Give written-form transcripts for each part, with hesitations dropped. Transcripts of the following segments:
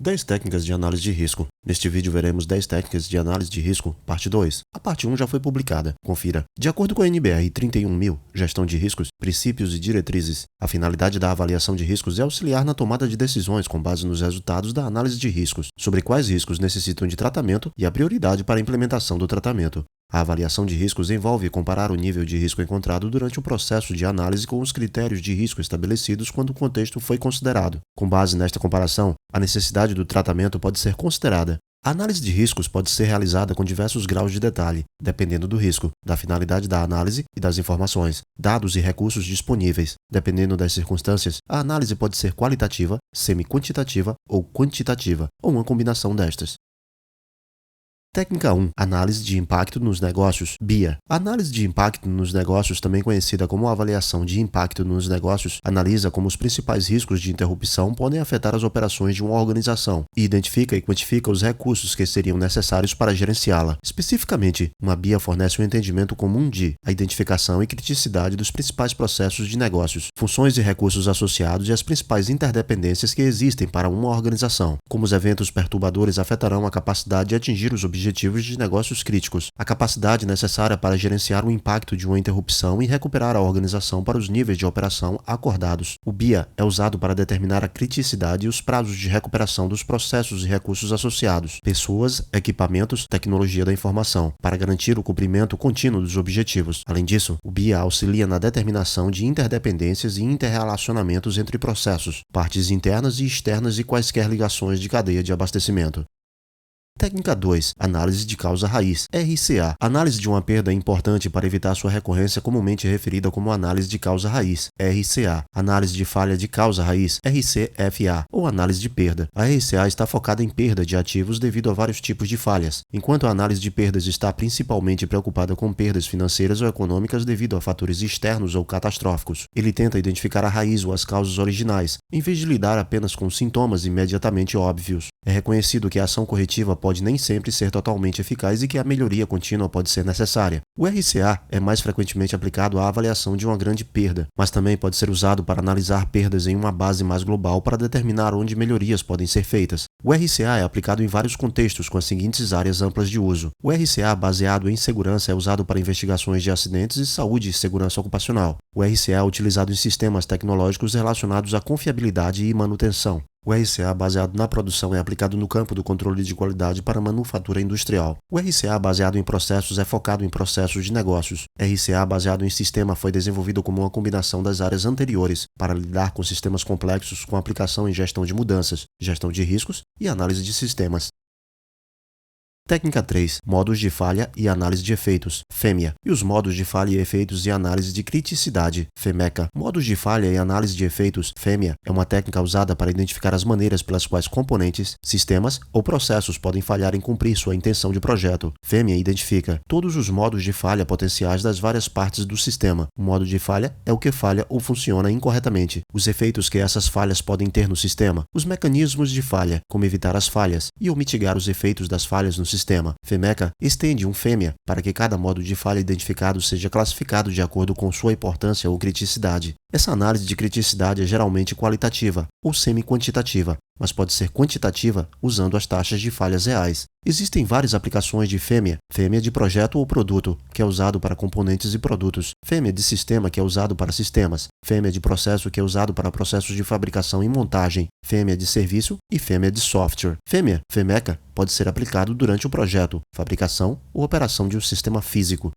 10 técnicas de análise de risco. Neste vídeo veremos 10 técnicas de análise de risco, parte 2. A parte 1 já foi publicada. Confira. De acordo com a NBR 31000, Gestão de Riscos, Princípios e Diretrizes, a finalidade da avaliação de riscos é auxiliar na tomada de decisões com base nos resultados da análise de riscos, sobre quais riscos necessitam de tratamento e a prioridade para a implementação do tratamento. A avaliação de riscos envolve comparar o nível de risco encontrado durante o processo de análise com os critérios de risco estabelecidos quando o contexto foi considerado. Com base nesta comparação, a necessidade do tratamento pode ser considerada. A análise de riscos pode ser realizada com diversos graus de detalhe, dependendo do risco, da finalidade da análise e das informações, dados e recursos disponíveis. Dependendo das circunstâncias, a análise pode ser qualitativa, semi-quantitativa ou quantitativa, ou uma combinação destas. Técnica 1. Análise de impacto nos negócios, BIA. A análise de impacto nos negócios, também conhecida como avaliação de impacto nos negócios, analisa como os principais riscos de interrupção podem afetar as operações de uma organização e identifica e quantifica os recursos que seriam necessários para gerenciá-la. Especificamente, uma BIA fornece um entendimento comum de a identificação e criticidade dos principais processos de negócios, funções e recursos associados e as principais interdependências que existem para uma organização, como os eventos perturbadores afetarão a capacidade de atingir os objetivos de negócios críticos, a capacidade necessária para gerenciar o impacto de uma interrupção e recuperar a organização para os níveis de operação acordados. O BIA é usado para determinar a criticidade e os prazos de recuperação dos processos e recursos associados, pessoas, equipamentos, tecnologia da informação, para garantir o cumprimento contínuo dos objetivos. Além disso, o BIA auxilia na determinação de interdependências e interrelacionamentos entre processos, partes internas e externas e quaisquer ligações de cadeia de abastecimento. Técnica 2. Análise de causa raiz, RCA. Análise de uma perda é importante para evitar sua recorrência, comumente referida como análise de causa raiz, RCA. Análise de falha de causa raiz, RCFA, ou análise de perda. A RCA está focada em perda de ativos devido a vários tipos de falhas, enquanto a análise de perdas está principalmente preocupada com perdas financeiras ou econômicas devido a fatores externos ou catastróficos. Ele tenta identificar a raiz ou as causas originais, em vez de lidar apenas com sintomas imediatamente óbvios. É reconhecido que a ação corretiva pode nem sempre ser totalmente eficaz e que a melhoria contínua pode ser necessária. O RCA é mais frequentemente aplicado à avaliação de uma grande perda, mas também pode ser usado para analisar perdas em uma base mais global para determinar onde melhorias podem ser feitas. O RCA é aplicado em vários contextos com as seguintes áreas amplas de uso. O RCA baseado em segurança é usado para investigações de acidentes e saúde e segurança ocupacional. O RCA é utilizado em sistemas tecnológicos relacionados à confiabilidade e manutenção. O RCA baseado na produção é aplicado no campo do controle de qualidade para a manufatura industrial. O RCA baseado em processos é focado em processos de negócios. RCA baseado em sistema foi desenvolvido como uma combinação das áreas anteriores para lidar com sistemas complexos com aplicação em gestão de mudanças, gestão de riscos e análise de sistemas. Técnica 3. Modos de falha e análise de efeitos, FEMEA. E os modos de falha e efeitos e análise de criticidade, FEMECA. Modos de falha e análise de efeitos, FEMEA, é uma técnica usada para identificar as maneiras pelas quais componentes, sistemas ou processos podem falhar em cumprir sua intenção de projeto. FEMEA identifica todos os modos de falha potenciais das várias partes do sistema. O modo de falha é o que falha ou funciona incorretamente, os efeitos que essas falhas podem ter no sistema, os mecanismos de falha, como evitar as falhas e ou mitigar os efeitos das falhas no sistema. FEMECA estende um FEMEA para que cada modo de falha identificado seja classificado de acordo com sua importância ou criticidade. Essa análise de criticidade é geralmente qualitativa ou semi-quantitativa, mas pode ser quantitativa usando as taxas de falhas reais. Existem várias aplicações de FEMEA. FEMEA de projeto ou produto, que é usado para componentes e produtos. FEMEA de sistema, que é usado para sistemas. FEMEA de processo, que é usado para processos de fabricação e montagem. FEMEA de serviço e FEMEA de software. FEMEA, FEMECA, pode ser aplicado durante o projeto, fabricação ou operação de um sistema físico.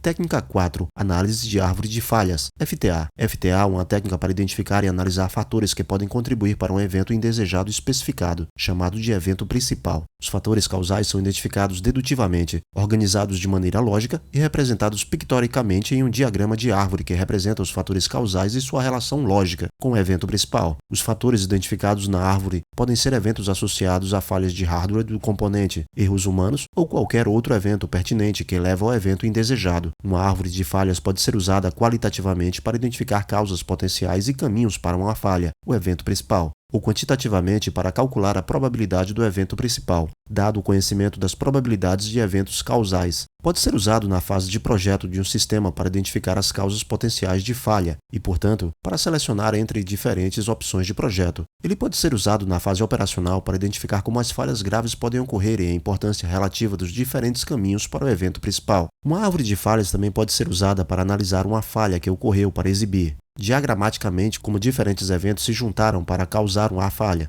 Técnica 4. Análise de árvore de falhas, FTA. FTA é uma técnica para identificar e analisar fatores que podem contribuir para um evento indesejado especificado, chamado de evento principal. Os fatores causais são identificados dedutivamente, organizados de maneira lógica e representados pictoricamente em um diagrama de árvore que representa os fatores causais e sua relação lógica com o evento principal. Os fatores identificados na árvore podem ser eventos associados a falhas de hardware do componente, erros humanos ou qualquer outro evento pertinente que leva ao evento indesejado. Uma árvore de falhas pode ser usada qualitativamente para identificar causas potenciais e caminhos para uma falha, o evento principal. ou quantitativamente para calcular a probabilidade do evento principal, dado o conhecimento das probabilidades de eventos causais. Pode ser usado na fase de projeto de um sistema para identificar as causas potenciais de falha e, portanto, para selecionar entre diferentes opções de projeto. Ele pode ser usado na fase operacional para identificar como as falhas graves podem ocorrer e a importância relativa dos diferentes caminhos para o evento principal. Uma árvore de falhas também pode ser usada para analisar uma falha que ocorreu para exibir, diagramaticamente, como diferentes eventos se juntaram para causar uma falha.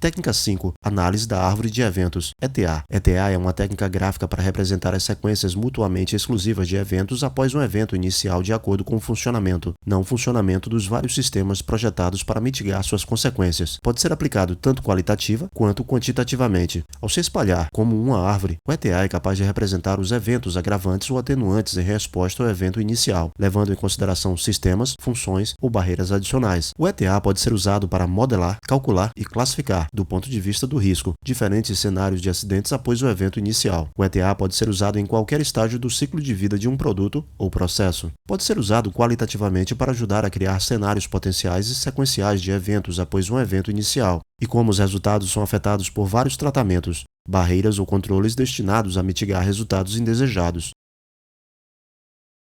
Técnica 5. Análise da árvore de eventos, ETA. ETA é uma técnica gráfica para representar as sequências mutuamente exclusivas de eventos após um evento inicial de acordo com o funcionamento, não funcionamento dos vários sistemas projetados para mitigar suas consequências. Pode ser aplicado tanto qualitativa quanto quantitativamente. Ao se espalhar como uma árvore, o ETA é capaz de representar os eventos agravantes ou atenuantes em resposta ao evento inicial, levando em consideração sistemas, funções ou barreiras adicionais. O ETA pode ser usado para modelar, calcular e classificar, do ponto de vista do risco, diferentes cenários de acidentes após o evento inicial. O ETA pode ser usado em qualquer estágio do ciclo de vida de um produto ou processo. Pode ser usado qualitativamente para ajudar a criar cenários potenciais e sequenciais de eventos após um evento inicial, e como os resultados são afetados por vários tratamentos, barreiras ou controles destinados a mitigar resultados indesejados.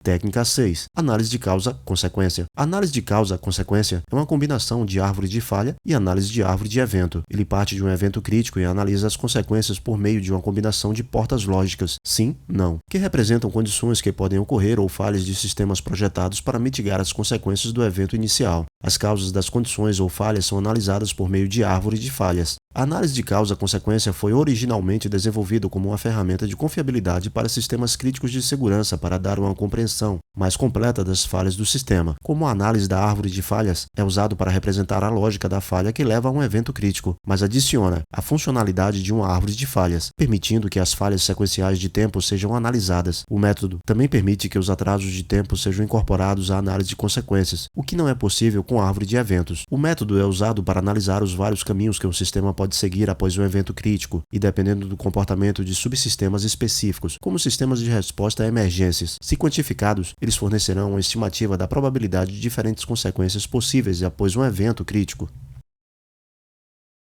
Técnica 6. Análise de causa-consequência. Análise de causa-consequência é uma combinação de árvore de falha e análise de árvore de evento. Ele parte de um evento crítico e analisa as consequências por meio de uma combinação de portas lógicas, sim, não, que representam condições que podem ocorrer ou falhas de sistemas projetados para mitigar as consequências do evento inicial. As causas das condições ou falhas são analisadas por meio de árvore de falhas. A análise de causa-consequência foi originalmente desenvolvida como uma ferramenta de confiabilidade para sistemas críticos de segurança para dar uma compreensão mais completa das falhas do sistema. Como a análise da árvore de falhas é usado para representar a lógica da falha que leva a um evento crítico, mas adiciona a funcionalidade de uma árvore de falhas, permitindo que as falhas sequenciais de tempo sejam analisadas. O método também permite que os atrasos de tempo sejam incorporados à análise de consequências, o que não é possível com a árvore de eventos. O método é usado para analisar os vários caminhos que um sistema pode seguir após um evento crítico e dependendo do comportamento de subsistemas específicos, como sistemas de resposta a emergências. Se quantificados, eles fornecerão uma estimativa da probabilidade de diferentes consequências possíveis após um evento crítico.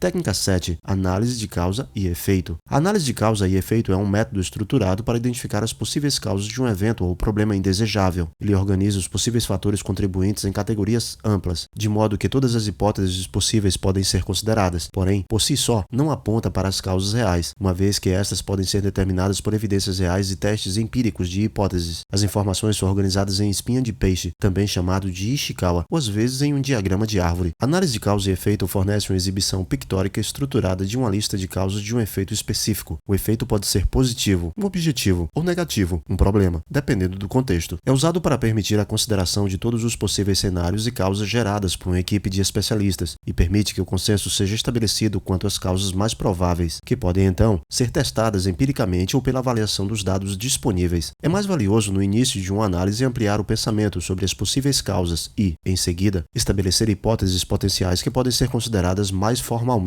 Técnica 7. Análise de causa e efeito. A análise de causa e efeito é um método estruturado para identificar as possíveis causas de um evento ou problema indesejável. Ele organiza os possíveis fatores contribuintes em categorias amplas, de modo que todas as hipóteses possíveis podem ser consideradas, porém, por si só, não aponta para as causas reais, uma vez que estas podem ser determinadas por evidências reais e testes empíricos de hipóteses. As informações são organizadas em espinha de peixe, também chamado de Ishikawa, ou às vezes em um diagrama de árvore. A análise de causa e efeito fornece uma exibição pictórica estruturada de uma lista de causas de um efeito específico. O efeito pode ser positivo, um objetivo, ou negativo, um problema, dependendo do contexto. É usado para permitir a consideração de todos os possíveis cenários e causas geradas por uma equipe de especialistas e permite que o consenso seja estabelecido quanto às causas mais prováveis, que podem então ser testadas empiricamente ou pela avaliação dos dados disponíveis. É mais valioso no início de uma análise ampliar o pensamento sobre as possíveis causas e, em seguida, estabelecer hipóteses potenciais que podem ser consideradas mais formalmente.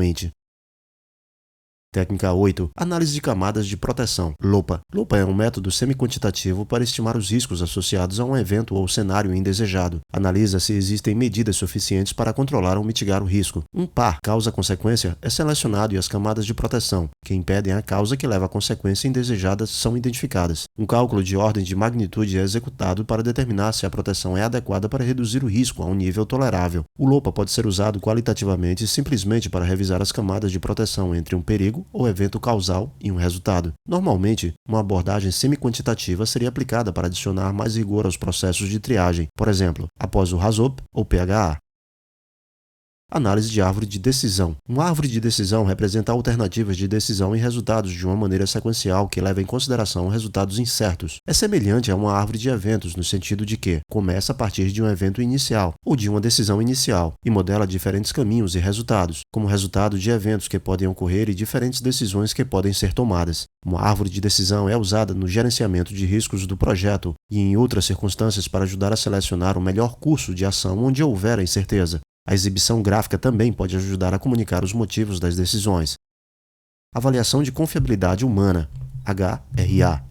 Técnica 8. Análise de camadas de proteção. LOPA. LOPA é um método semi-quantitativo para estimar os riscos associados a um evento ou cenário indesejado. Analisa se existem medidas suficientes para controlar ou mitigar o risco. Um par causa-consequência é selecionado e as camadas de proteção, que impedem a causa que leva à consequência indesejada, são identificadas. Um cálculo de ordem de magnitude é executado para determinar se a proteção é adequada para reduzir o risco a um nível tolerável. O LOPA pode ser usado qualitativamente simplesmente para revisar as camadas de proteção entre um perigo ou evento causal e um resultado. Normalmente, uma abordagem semi-quantitativa seria aplicada para adicionar mais rigor aos processos de triagem, por exemplo, após o HAZOP ou PHA. Análise de árvore de decisão. Uma árvore de decisão representa alternativas de decisão e resultados de uma maneira sequencial que leva em consideração resultados incertos. É semelhante a uma árvore de eventos no sentido de que começa a partir de um evento inicial ou de uma decisão inicial e modela diferentes caminhos e resultados, como resultado de eventos que podem ocorrer e diferentes decisões que podem ser tomadas. Uma árvore de decisão é usada no gerenciamento de riscos do projeto e em outras circunstâncias para ajudar a selecionar o melhor curso de ação onde houver incerteza. A exibição gráfica também pode ajudar a comunicar os motivos das decisões. Avaliação de confiabilidade humana, HRA.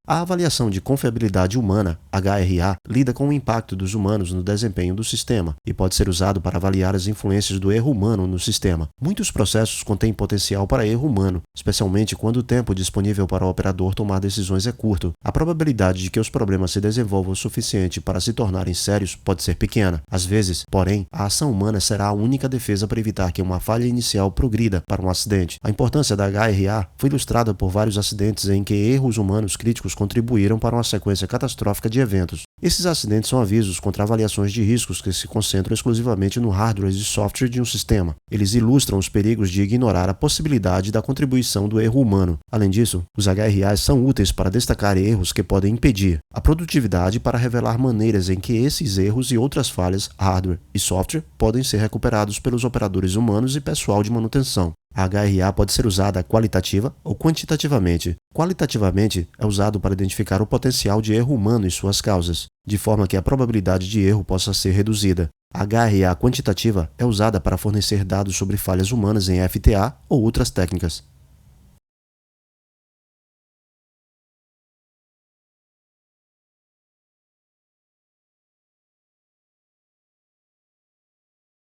A avaliação de confiabilidade humana, HRA, lida com o impacto dos humanos no desempenho do sistema e pode ser usado para avaliar as influências do erro humano no sistema. Muitos processos contêm potencial para erro humano, especialmente quando o tempo disponível para o operador tomar decisões é curto. A probabilidade de que os problemas se desenvolvam o suficiente para se tornarem sérios pode ser pequena. Às vezes, porém, a ação humana será a única defesa para evitar que uma falha inicial progrida para um acidente. A importância da HRA foi ilustrada por vários acidentes em que erros humanos críticos contribuíram para uma sequência catastrófica de eventos. Esses acidentes são avisos contra avaliações de riscos que se concentram exclusivamente no hardware e software de um sistema. Eles ilustram os perigos de ignorar a possibilidade da contribuição do erro humano. Além disso, os HRAs são úteis para destacar erros que podem impedir a produtividade para revelar maneiras em que esses erros e outras falhas, hardware e software, podem ser recuperados pelos operadores humanos e pessoal de manutenção. A HRA pode ser usada qualitativa ou quantitativamente. Qualitativamente é usado para identificar o potencial de erro humano e suas causas, de forma que a probabilidade de erro possa ser reduzida. A HRA quantitativa é usada para fornecer dados sobre falhas humanas em FTA ou outras técnicas.